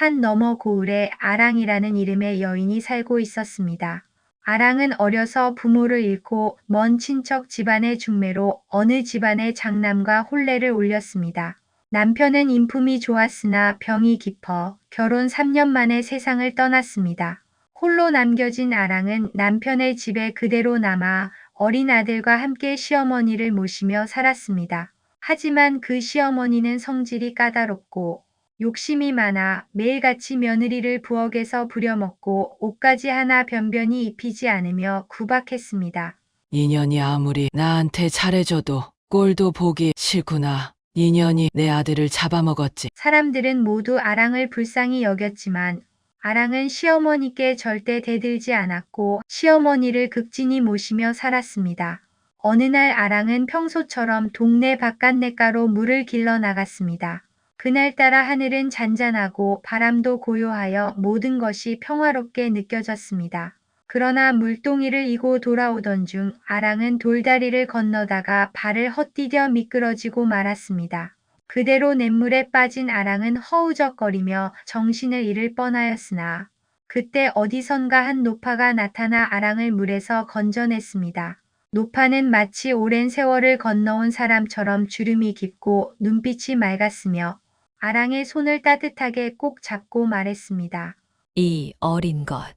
산 너머 고을에 아랑이라는 이름의 여인이 살고 있었습니다. 아랑은 어려서 부모를 잃고 먼 친척 집안의 중매로 어느 집안의 장남과 혼례를 올렸습니다. 남편은 인품이 좋았으나 병이 깊어 결혼 3년 만에 세상을 떠났습니다. 홀로 남겨진 아랑은 남편의 집에 그대로 남아 어린 아들과 함께 시어머니를 모시며 살았습니다. 하지만 그 시어머니는 성질이 까다롭고 욕심이 많아 매일같이 며느리를 부엌에서 부려먹고 옷까지 하나 변변히 입히지 않으며 구박했습니다. 인연이 아무리 나한테 잘해줘도 꼴도 보기 싫구나. 인연이 내 아들을 잡아먹었지. 사람들은 모두 아랑을 불쌍히 여겼지만 아랑은 시어머니께 절대 대들지 않았고 시어머니를 극진히 모시며 살았습니다. 어느 날 아랑은 평소처럼 동네 바깥냇가로 물을 길러 나갔습니다. 그날따라 하늘은 잔잔하고 바람도 고요하여 모든 것이 평화롭게 느껴졌습니다. 그러나 물동이를 이고 돌아오던 중 아랑은 돌다리를 건너다가 발을 헛디뎌 미끄러지고 말았습니다. 그대로 냇물에 빠진 아랑은 허우적거리며 정신을 잃을 뻔하였으나 그때 어디선가 한 노파가 나타나 아랑을 물에서 건져냈습니다. 노파는 마치 오랜 세월을 건너온 사람처럼 주름이 깊고 눈빛이 맑았으며 아랑의 손을 따뜻하게 꼭 잡고 말했습니다. 이 어린 것,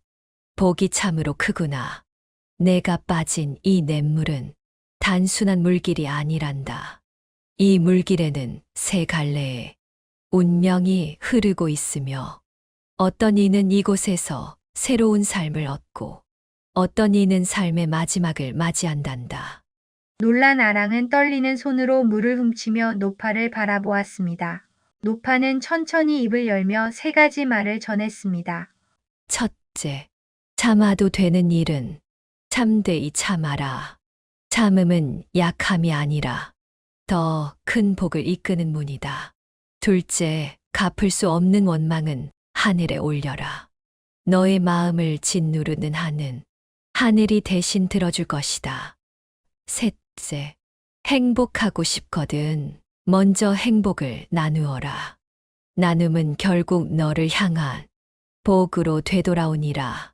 복이 참으로 크구나. 내가 빠진 이 냇물은 단순한 물길이 아니란다. 이 물길에는 세 갈래의 운명이 흐르고 있으며 어떤 이는 이곳에서 새로운 삶을 얻고 어떤 이는 삶의 마지막을 맞이한단다. 놀란 아랑은 떨리는 손으로 물을 훔치며 노파를 바라보았습니다. 노파는 천천히 입을 열며 세 가지 말을 전했습니다. 첫째, 참아도 되는 일은 참되이 참아라. 참음은 약함이 아니라 더 큰 복을 이끄는 문이다. 둘째, 갚을 수 없는 원망은 하늘에 올려라. 너의 마음을 짓누르는 한은 하늘이 대신 들어줄 것이다. 셋째, 행복하고 싶거든 먼저 행복을 나누어라. 나눔은 결국 너를 향한 복으로 되돌아오니라.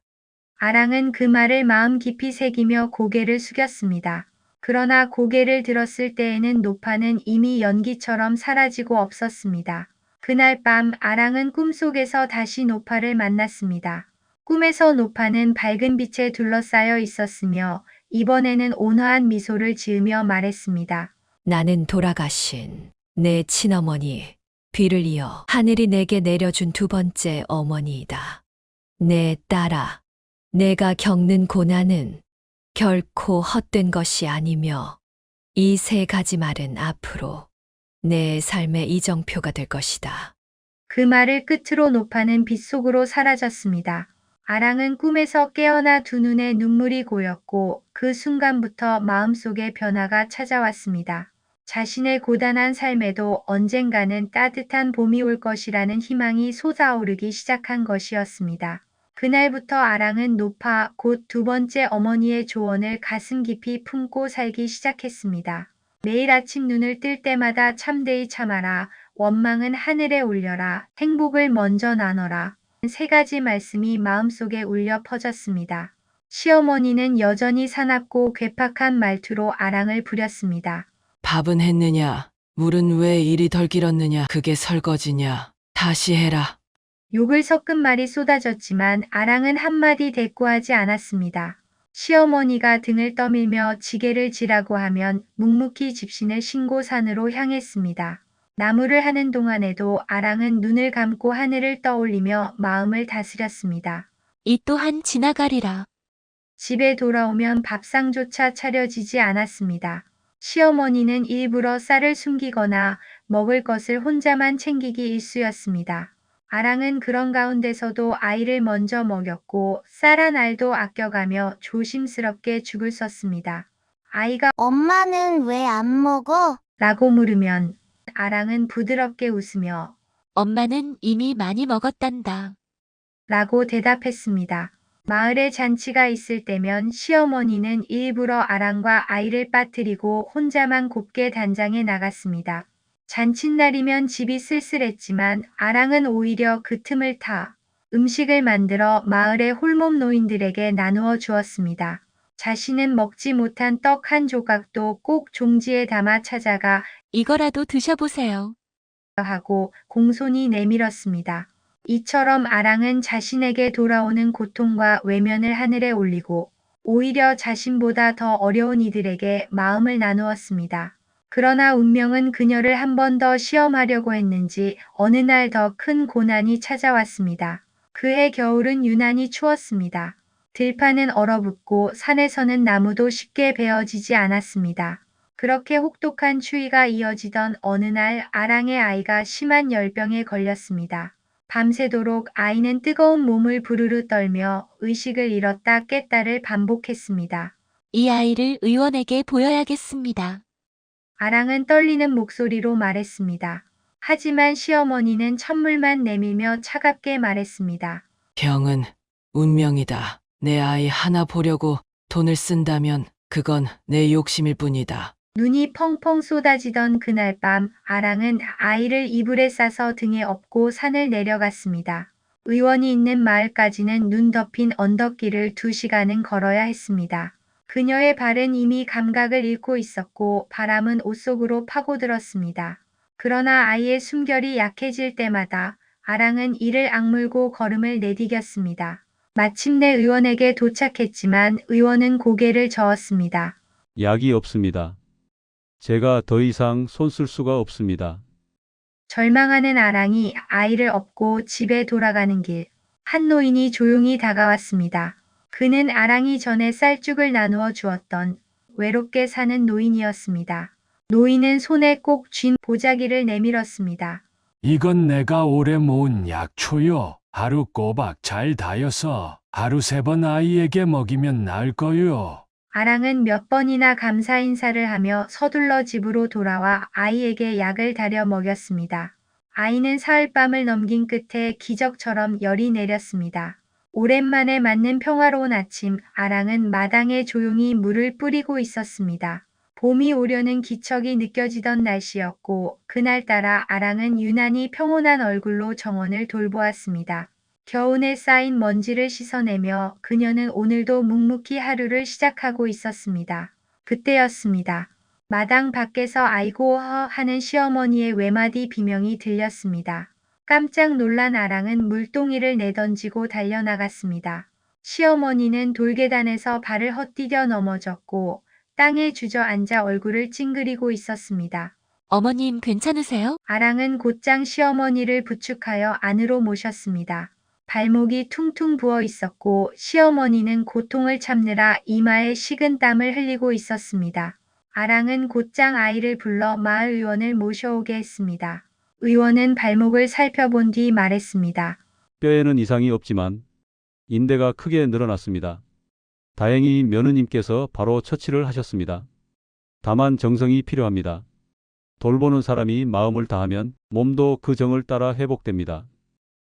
아랑은 그 말을 마음 깊이 새기며 고개를 숙였습니다. 그러나 고개를 들었을 때에는 노파는 이미 연기처럼 사라지고 없었습니다. 그날 밤 아랑은 꿈속에서 다시 노파를 만났습니다. 꿈에서 노파는 밝은 빛에 둘러싸여 있었으며 이번에는 온화한 미소를 지으며 말했습니다. 나는 돌아가신 내 친어머니 뒤를 이어 하늘이 내게 내려준 두 번째 어머니이다. 내 딸아, 내가 겪는 고난은 결코 헛된 것이 아니며 이 세 가지 말은 앞으로 내 삶의 이정표가 될 것이다. 그 말을 끝으로 노파는 빛 속으로 사라졌습니다. 아랑은 꿈에서 깨어나 두 눈에 눈물이 고였고 그 순간부터 마음속에 변화가 찾아왔습니다. 자신의 고단한 삶에도 언젠가는 따뜻한 봄이 올 것이라는 희망이 솟아오르기 시작한 것이었습니다. 그날부터 아랑은 노파 곧 두 번째 어머니의 조언을 가슴 깊이 품고 살기 시작했습니다. 매일 아침 눈을 뜰 때마다 참되이 참아라. 원망은 하늘에 올려라. 행복을 먼저 나눠라. 세 가지 말씀이 마음속에 울려 퍼졌습니다. 시어머니는 여전히 사납고 괴팍한 말투로 아랑을 부렸습니다. 밥은 했느냐? 물은 왜 이리 덜 길었느냐? 그게 설거지냐? 다시 해라. 욕을 섞은 말이 쏟아졌지만 아랑은 한마디 대꾸하지 않았습니다. 시어머니가 등을 떠밀며 지게를 지라고 하면 묵묵히 집신을 신고 산으로 향했습니다. 나무를 하는 동안에도 아랑은 눈을 감고 하늘을 떠올리며 마음을 다스렸습니다. 이 또한 지나가리라. 집에 돌아오면 밥상조차 차려지지 않았습니다. 시어머니는 일부러 쌀을 숨기거나 먹을 것을 혼자만 챙기기 일쑤였습니다. 아랑은 그런 가운데서도 아이를 먼저 먹였고 쌀 한 알도 아껴가며 조심스럽게 죽을 썼습니다. 아이가 엄마는 왜 안 먹어? 라고 물으면 아랑은 부드럽게 웃으며 엄마는 이미 많이 먹었단다. 라고 대답했습니다. 마을에 잔치가 있을 때면 시어머니는 일부러 아랑과 아이를 빠뜨리고 혼자만 곱게 단장에 나갔습니다. 잔칫날이면 집이 쓸쓸했지만 아랑은 오히려 그 틈을 타 음식을 만들어 마을의 홀몸 노인들에게 나누어 주었습니다. 자신은 먹지 못한 떡 한 조각도 꼭 종지에 담아 찾아가 이거라도 드셔보세요. 하고 공손히 내밀었습니다. 이처럼 아랑은 자신에게 돌아오는 고통과 외면을 하늘에 올리고 오히려 자신보다 더 어려운 이들에게 마음을 나누었습니다. 그러나 운명은 그녀를 한 번 더 시험하려고 했는지 어느 날 더 큰 고난이 찾아왔습니다. 그해 겨울은 유난히 추웠습니다. 들판은 얼어붙고 산에서는 나무도 쉽게 베어지지 않았습니다. 그렇게 혹독한 추위가 이어지던 어느 날 아랑의 아이가 심한 열병에 걸렸습니다. 밤새도록 아이는 뜨거운 몸을 부르르 떨며 의식을 잃었다 깼다를 반복했습니다. 이 아이를 의원에게 보여야겠습니다. 아랑은 떨리는 목소리로 말했습니다. 하지만 시어머니는 찬물만 내밀며 차갑게 말했습니다. 병은 운명이다. 내 아이 하나 보려고 돈을 쓴다면 그건 내 욕심일 뿐이다. 눈이 펑펑 쏟아지던 그날 밤 아랑은 아이를 이불에 싸서 등에 업고 산을 내려갔습니다. 의원이 있는 마을까지는 눈 덮인 언덕길을 2시간은 걸어야 했습니다. 그녀의 발은 이미 감각을 잃고 있었고 바람은 옷 속으로 파고들었습니다. 그러나 아이의 숨결이 약해질 때마다 아랑은 이를 악물고 걸음을 내디뎠습니다. 마침내 의원에게 도착했지만 의원은 고개를 저었습니다. 약이 없습니다. 제가 더 이상 손 쓸 수가 없습니다. 절망하는 아랑이 아이를 업고 집에 돌아가는 길, 한 노인이 조용히 다가왔습니다. 그는 아랑이 전에 쌀죽을 나누어 주었던 외롭게 사는 노인이었습니다. 노인은 손에 꼭 쥔 보자기를 내밀었습니다. 이건 내가 오래 모은 약초요. 하루 꼬박 잘 다여서 하루 3번 아이에게 먹이면 나을 거요. 아랑은 몇 번이나 감사 인사를 하며 서둘러 집으로 돌아와 아이에게 약을 다려 먹였습니다. 아이는 사흘밤을 넘긴 끝에 기적처럼 열이 내렸습니다. 오랜만에 맞는 평화로운 아침, 아랑은 마당에 조용히 물을 뿌리고 있었습니다. 봄이 오려는 기척이 느껴지던 날씨였고 그날따라 아랑은 유난히 평온한 얼굴로 정원을 돌보았습니다. 겨우내 쌓인 먼지를 씻어내며 그녀는 오늘도 묵묵히 하루를 시작하고 있었습니다. 그때였습니다. 마당 밖에서 아이고 허 하는 시어머니의 외마디 비명이 들렸습니다. 깜짝 놀란 아랑은 물동이를 내던지고 달려나갔습니다. 시어머니는 돌계단에서 발을 헛디뎌 넘어졌고 땅에 주저앉아 얼굴을 찡그리고 있었습니다. 어머님 괜찮으세요? 아랑은 곧장 시어머니를 부축하여 안으로 모셨습니다. 발목이 퉁퉁 부어 있었고 시어머니는 고통을 참느라 이마에 식은 땀을 흘리고 있었습니다. 아랑은 곧장 아이를 불러 마을 의원을 모셔오게 했습니다. 의원은 발목을 살펴본 뒤 말했습니다. 뼈에는 이상이 없지만 인대가 크게 늘어났습니다. 다행히 며느님께서 바로 처치를 하셨습니다. 다만 정성이 필요합니다. 돌보는 사람이 마음을 다하면 몸도 그 정을 따라 회복됩니다.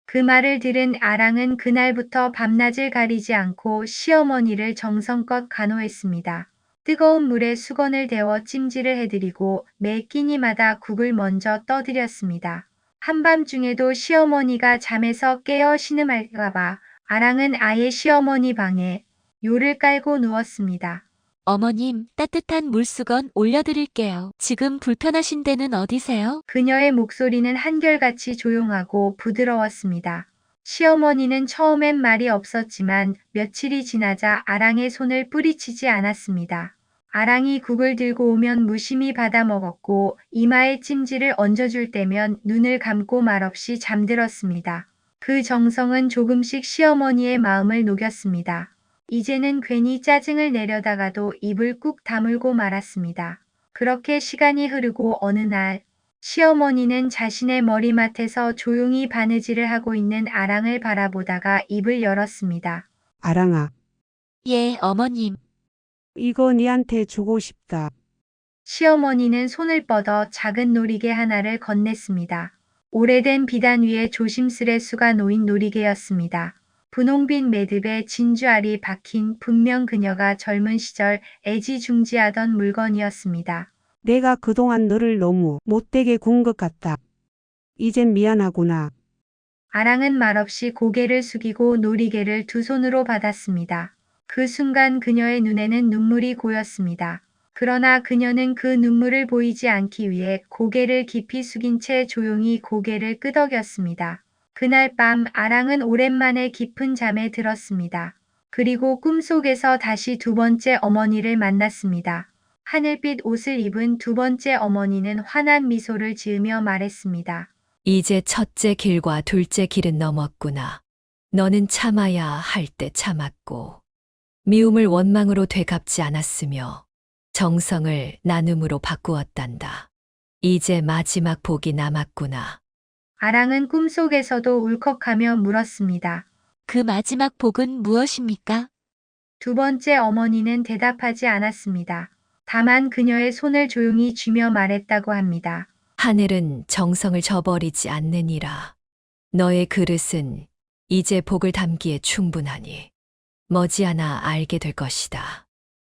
그 말을 들은 아랑은 그날부터 밤낮을 가리지 않고 시어머니를 정성껏 간호했습니다. 뜨거운 물에 수건을 데워 찜질을 해드리고 매 끼니마다 국을 먼저 떠드렸습니다. 한밤중에도 시어머니가 잠에서 깨어 신음할까봐 아랑은 아예 시어머니 방에 요를 깔고 누웠습니다. 어머님, 따뜻한 물수건 올려드릴게요. 지금 불편하신 데는 어디세요? 그녀의 목소리는 한결같이 조용하고 부드러웠습니다. 시어머니는 처음엔 말이 없었지만 며칠이 지나자 아랑의 손을 뿌리치지 않았습니다. 아랑이 국을 들고 오면 무심히 받아 먹었고 이마에 찜질을 얹어줄 때면 눈을 감고 말없이 잠들었습니다. 그 정성은 조금씩 시어머니의 마음을 녹였습니다. 이제는 괜히 짜증을 내려다가도 입을 꾹 다물고 말았습니다. 그렇게 시간이 흐르고 어느 날 시어머니는 자신의 머리맡에서 조용히 바느질을 하고 있는 아랑을 바라보다가 입을 열었습니다. 아랑아, 예, 어머님. 이거 니한테 주고 싶다. 시어머니는 손을 뻗어 작은 놀이개 하나를 건넸습니다. 오래된 비단 위에 조심스레 수가 놓인 놀이개였습니다. 분홍빛 매듭에 진주알이 박힌 분명 그녀가 젊은 시절 애지중지하던 물건이었습니다. 내가 그동안 너를 너무 못되게 군 것 같다. 이젠 미안하구나. 아랑은 말없이 고개를 숙이고 놀이개를 두 손으로 받았습니다. 그 순간 그녀의 눈에는 눈물이 고였습니다. 그러나 그녀는 그 눈물을 보이지 않기 위해 고개를 깊이 숙인 채 조용히 고개를 끄덕였습니다. 그날 밤 아랑은 오랜만에 깊은 잠에 들었습니다. 그리고 꿈속에서 다시 두 번째 어머니를 만났습니다. 하늘빛 옷을 입은 두 번째 어머니는 환한 미소를 지으며 말했습니다. 이제 첫째 길과 둘째 길은 넘었구나. 너는 참아야 할 때 참았고, 미움을 원망으로 되갚지 않았으며, 정성을 나눔으로 바꾸었단다. 이제 마지막 복이 남았구나. 아랑은 꿈속에서도 울컥하며 물었습니다. 그 마지막 복은 무엇입니까? 두 번째 어머니는 대답하지 않았습니다. 다만 그녀의 손을 조용히 쥐며 말했다고 합니다. 하늘은 정성을 저버리지 않느니라. 너의 그릇은 이제 복을 담기에 충분하니 머지않아 알게 될 것이다.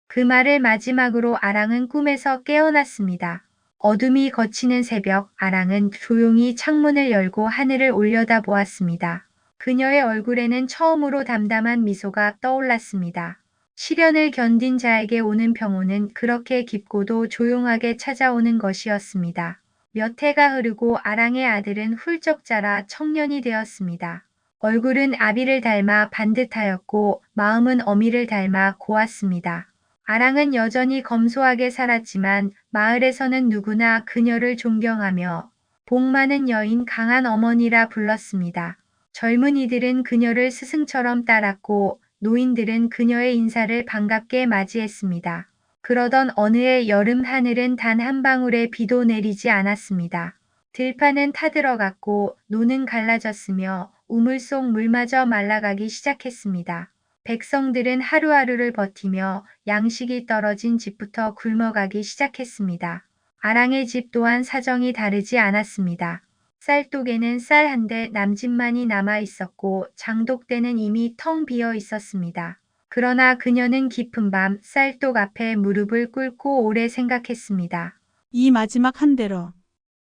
그 말을 마지막으로 아랑은 꿈에서 깨어났습니다. 어둠이 걷히는 새벽, 아랑은 조용히 창문을 열고 하늘을 올려다 보았습니다. 그녀의 얼굴에는 처음으로 담담한 미소가 떠올랐습니다. 시련을 견딘 자에게 오는 평온은 그렇게 깊고도 조용하게 찾아오는 것이었습니다. 몇 해가 흐르고 아랑의 아들은 훌쩍 자라 청년이 되었습니다. 얼굴은 아비를 닮아 반듯하였고 마음은 어미를 닮아 고왔습니다. 아랑은 여전히 검소하게 살았지만 마을에서는 누구나 그녀를 존경하며 복 많은 여인 강한 어머니라 불렀습니다. 젊은이들은 그녀를 스승처럼 따랐고 노인들은 그녀의 인사를 반갑게 맞이했습니다. 그러던 어느 해 여름 하늘은 단 한 방울의 비도 내리지 않았습니다. 들판은 타들어갔고 노는 갈라졌으며 우물 속 물마저 말라가기 시작했습니다. 백성들은 하루하루를 버티며 양식이 떨어진 집부터 굶어가기 시작했습니다. 아랑의 집 또한 사정이 다르지 않았습니다. 쌀독에는 쌀 한 대 남짓만이 남아 있었고 장독대는 이미 텅 비어 있었습니다. 그러나 그녀는 깊은 밤 쌀독 앞에 무릎을 꿇고 오래 생각했습니다. 이 마지막 한 대로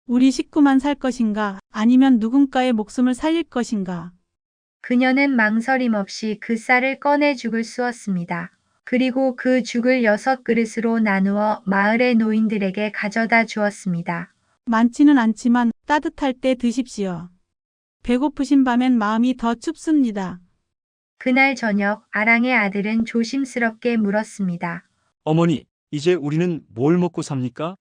우리 식구만 살 것인가 아니면 누군가의 목숨을 살릴 것인가. 그녀는 망설임 없이 그 쌀을 꺼내 죽을 쑤었습니다. 그리고 그 죽을 6그릇으로 나누어 마을의 노인들에게 가져다 주었습니다. 많지는 않지만 따뜻할 때 드십시오. 배고프신 밤엔 마음이 더 춥습니다. 그날 저녁 아랑의 아들은 조심스럽게 물었습니다. 어머니, 이제 우리는 뭘 먹고 삽니까?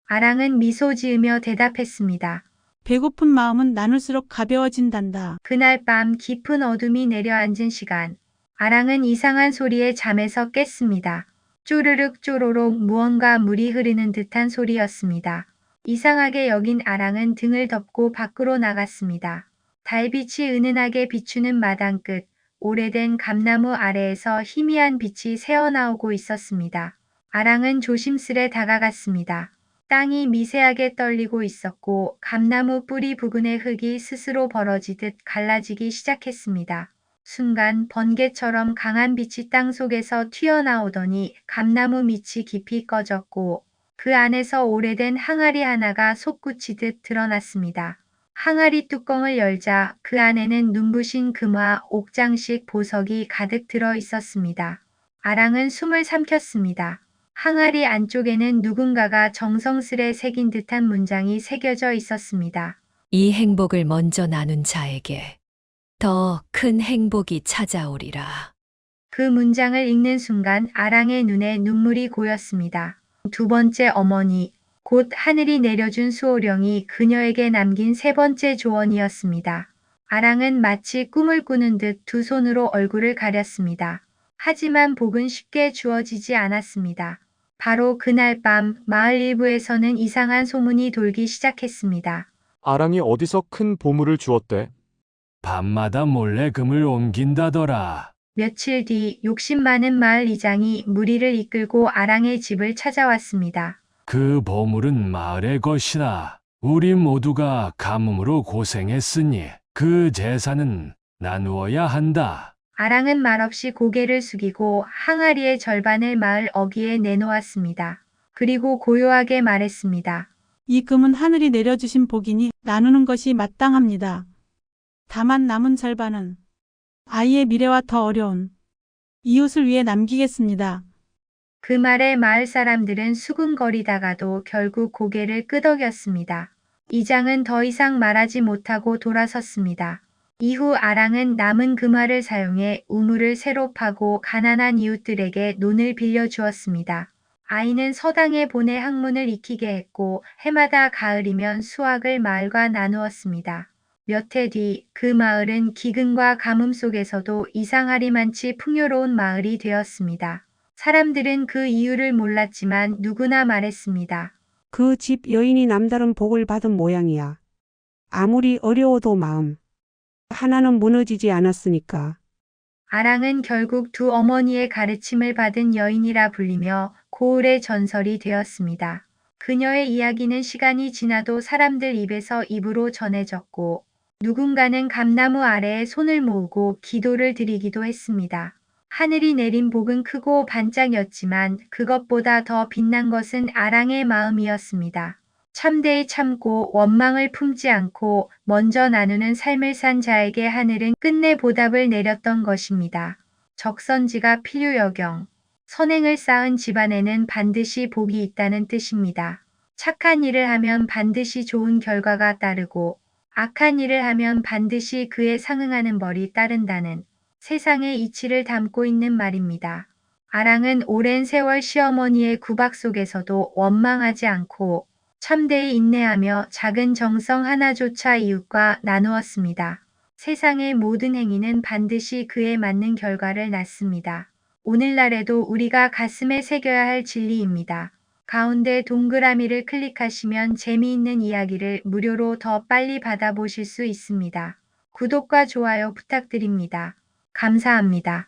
아랑은 미소 지으며 대답했습니다. 배고픈 마음은 나눌수록 가벼워진단다. 그날 밤 깊은 어둠이 내려앉은 시간, 아랑은 이상한 소리에 잠에서 깼습니다. 쪼르륵 쪼로록 무언가 물이 흐르는 듯한 소리였습니다. 이상하게 여긴 아랑은 등을 덮고 밖으로 나갔습니다. 달빛이 은은하게 비추는 마당 끝, 오래된 감나무 아래에서 희미한 빛이 새어나오고 있었습니다. 아랑은 조심스레 다가갔습니다. 땅이 미세하게 떨리고 있었고 감나무 뿌리 부근의 흙이 스스로 벌어지듯 갈라지기 시작했습니다. 순간 번개처럼 강한 빛이 땅 속에서 튀어나오더니 감나무 밑이 깊이 꺼졌고 그 안에서 오래된 항아리 하나가 솟구치듯 드러났습니다. 항아리 뚜껑을 열자 그 안에는 눈부신 금화, 옥장식 보석이 가득 들어 있었습니다. 아랑은 숨을 삼켰습니다. 항아리 안쪽에는 누군가가 정성스레 새긴 듯한 문장이 새겨져 있었습니다. 이 행복을 먼저 나눈 자에게 더 큰 행복이 찾아오리라. 그 문장을 읽는 순간 아랑의 눈에 눈물이 고였습니다. 두 번째 어머니, 곧 하늘이 내려준 수호령이 그녀에게 남긴 세 번째 조언이었습니다. 아랑은 마치 꿈을 꾸는 듯 두 손으로 얼굴을 가렸습니다. 하지만 복은 쉽게 주어지지 않았습니다. 바로 그날 밤 마을 일부에서는 이상한 소문이 돌기 시작했습니다. 아랑이 어디서 큰 보물을 주었대? 밤마다 몰래 금을 옮긴다더라. 며칠 뒤 욕심 많은 마을 이장이 무리를 이끌고 아랑의 집을 찾아왔습니다. 그 보물은 마을의 것이다. 우리 모두가 가뭄으로 고생했으니 그 재산은 나누어야 한다. 아랑은 말없이 고개를 숙이고 항아리의 절반을 마을 어귀에 내놓았습니다. 그리고 고요하게 말했습니다. 이 금은 하늘이 내려주신 복이니 나누는 것이 마땅합니다. 다만 남은 절반은 아이의 미래와 더 어려운 이웃을 위해 남기겠습니다. 그 말에 마을 사람들은 수군거리다가도 결국 고개를 끄덕였습니다. 이장은 더 이상 말하지 못하고 돌아섰습니다. 이후 아랑은 남은 금화를 사용해 우물을 새로 파고 가난한 이웃들에게 논을 빌려주었습니다. 아이는 서당에 보내 학문을 익히게 했고 해마다 가을이면 수확을 마을과 나누었습니다. 몇 해 뒤 그 마을은 기근과 가뭄 속에서도 이상하리만치 풍요로운 마을이 되었습니다. 사람들은 그 이유를 몰랐지만 누구나 말했습니다. 그 집 여인이 남다른 복을 받은 모양이야. 아무리 어려워도 마음 하나는 무너지지 않았으니까. 아랑은 결국 두 어머니의 가르침을 받은 여인이라 불리며 고을의 전설이 되었습니다. 그녀의 이야기는 시간이 지나도 사람들 입에서 입으로 전해졌고 누군가는 감나무 아래에 손을 모으고 기도를 드리기도 했습니다. 하늘이 내린 복은 크고 반짝였지만 그것보다 더 빛난 것은 아랑의 마음이었습니다. 참되이 참고 원망을 품지 않고 먼저 나누는 삶을 산 자에게 하늘은 끝내 보답을 내렸던 것입니다. 적선지가 필요여경. 선행을 쌓은 집안에는 반드시 복이 있다는 뜻입니다. 착한 일을 하면 반드시 좋은 결과가 따르고 악한 일을 하면 반드시 그에 상응하는 벌이 따른다는 세상의 이치를 담고 있는 말입니다. 아랑은 오랜 세월 시어머니의 구박 속에서도 원망하지 않고 참되이 인내하며 작은 정성 하나조차 이웃과 나누었습니다. 세상의 모든 행위는 반드시 그에 맞는 결과를 낳습니다. 오늘날에도 우리가 가슴에 새겨야 할 진리입니다. 가운데 동그라미를 클릭하시면 재미있는 이야기를 무료로 더 빨리 받아보실 수 있습니다. 구독과 좋아요 부탁드립니다. 감사합니다.